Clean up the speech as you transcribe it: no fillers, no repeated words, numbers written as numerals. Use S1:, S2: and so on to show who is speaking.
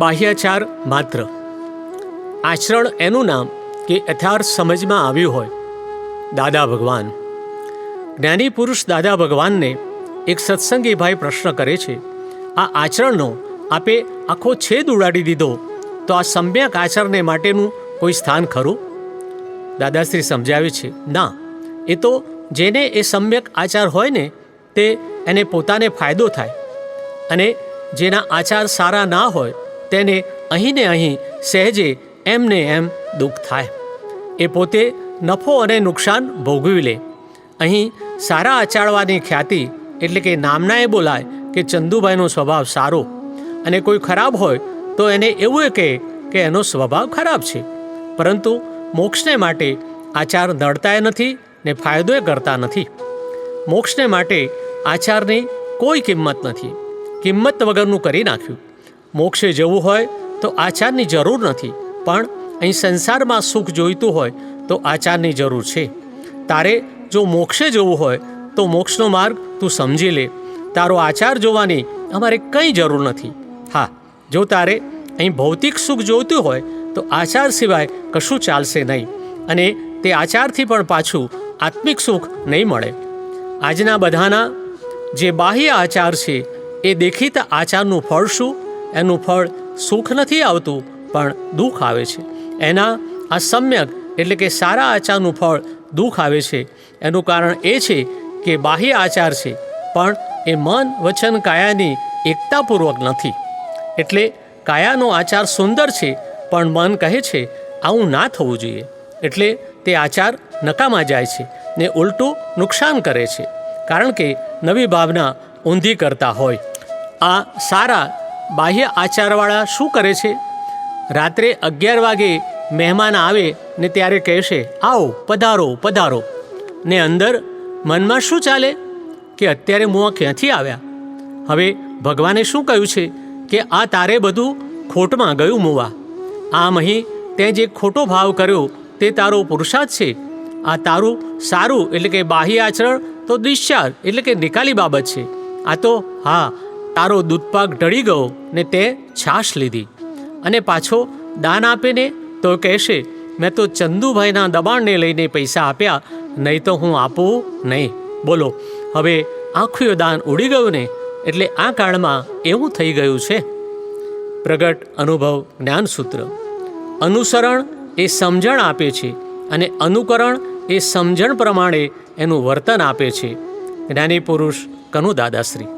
S1: બાહ્યાચાર માત્ર. આચરણ એનું નામ કે યથાર્થ સમજમાં આવ્યું હોય. દાદા ભગવાન. જ્ઞાની પુરુષ દાદા ભગવાનને એક સત્સંગી ભાઈ પ્રશ્ન કરે છે, આ આચરણનો આપે આખો છેદ ઉડાડી દીધો તો આ સમ્યક આચરણને માટેનું કોઈ સ્થાન ખરું? દાદાશ્રી સમજાવે છે, ના, એ તો જેને એ સમ્યક આચાર હોય ને તે એને પોતાને ફાયદો થાય, અને જેના આચાર સારા ના હોય તેને અહીં ને અહીં સહેજે એમને એમ દુઃખ થાય. એ પોતે નફો અને નુકસાન ભોગવી લે. અહીં સારા આચારવાની ખ્યાતિ એટલે કે નામના એ બોલાય કે ચંદુભાઈનો સ્વભાવ સારો, અને કોઈ ખરાબ હોય તો એને એવું કહે કે એનો સ્વભાવ ખરાબ છે. પરંતુ મોક્ષને માટે આચાર નડતાય નથી ને ફાયદોય કરતા નથી. મોક્ષને માટે આચારની કોઈ કિંમત નથી. કિંમત વગરનું કરી નાખ્યું. મોક્ષે જવું હોય તો આચારની જરૂર નથી, પણ અહીં સંસારમાં સુખ જોઈતું હોય તો આચારની જરૂર છે. તારે જો મોક્ષે જવું હોય તો મોક્ષનો માર્ગ તું સમજી લે. તારો આચાર જોવાની અમારે કંઈ જરૂર નથી. હા, જો તારે અહીં ભૌતિક સુખ જોઈતું હોય તો આચાર સિવાય કશું ચાલશે નહીં, અને તે આચારથી પણ પાછું આત્મિક સુખ નહીં મળે. આજના બધાના જે બાહ્ય આચાર છે એ દેખીતા આચારનું ફળ શું? એનું ફળ સુખ નથી આવતું, પણ દુઃખ આવે છે. એના આ સમ્યક એટલે કે સારા આચારનું ફળ દુઃખ આવે છે. એનું કારણ એ છે કે બાહ્ય આચાર છે, પણ એ મન વચન કાયાની એકતાપૂર્વક નથી. એટલે કાયાનો આચાર સુંદર છે, પણ મન કહે છે આવું ના થવું જોઈએ, એટલે તે આચાર નકામા જાય છે ને ઉલટું નુકસાન કરે છે, કારણ કે નવી ભાવના ઊંધી કરતા હોય. આ સારા બાહ્ય આચારવાળા શું કરે છે? રાત્રે 11 વાગે મહેમાન આવે ને ત્યારે કહેશે, આવો, પધારો પધારો, ને અંદર મનમાં શું ચાલે કે અત્યારે મુઆ ક્યાંથી આવ્યા? હવે ભગવાને શું કહ્યું છે કે આ તારે બધું ખોટમાં ગયું મુવા. આમ અહીં તે જે ખોટો ભાવ કર્યો તે તારો પુરુષાર્થ છે. આ તારું સારું એટલે કે બાહ્ય આચરણ તો ડિસ્ચાર્જ એટલે કે નિકાલી બાબત છે. આ તો હા, તારો દૂધપાક ઢળી ગયો ને તે છાશ લીધી, અને પાછો દાન આપે ને તો કહેશે મેં તો ચંદુભાઈના દબાણને લઈને પૈસા આપ્યા, નહીં તો હું આપું નહીં. બોલો, હવે આખું દાન ઉડી ગયું ને? એટલે આ કાળમાં એવું થઈ ગયું છે. પ્રગટ અનુભવ જ્ઞાનસૂત્ર. અનુસરણ એ સમજણ આપે છે, અને અનુકરણ એ સમજણ પ્રમાણે એનું વર્તન આપે છે. જ્ઞાની પુરુષ કનુ દાદાશ્રી.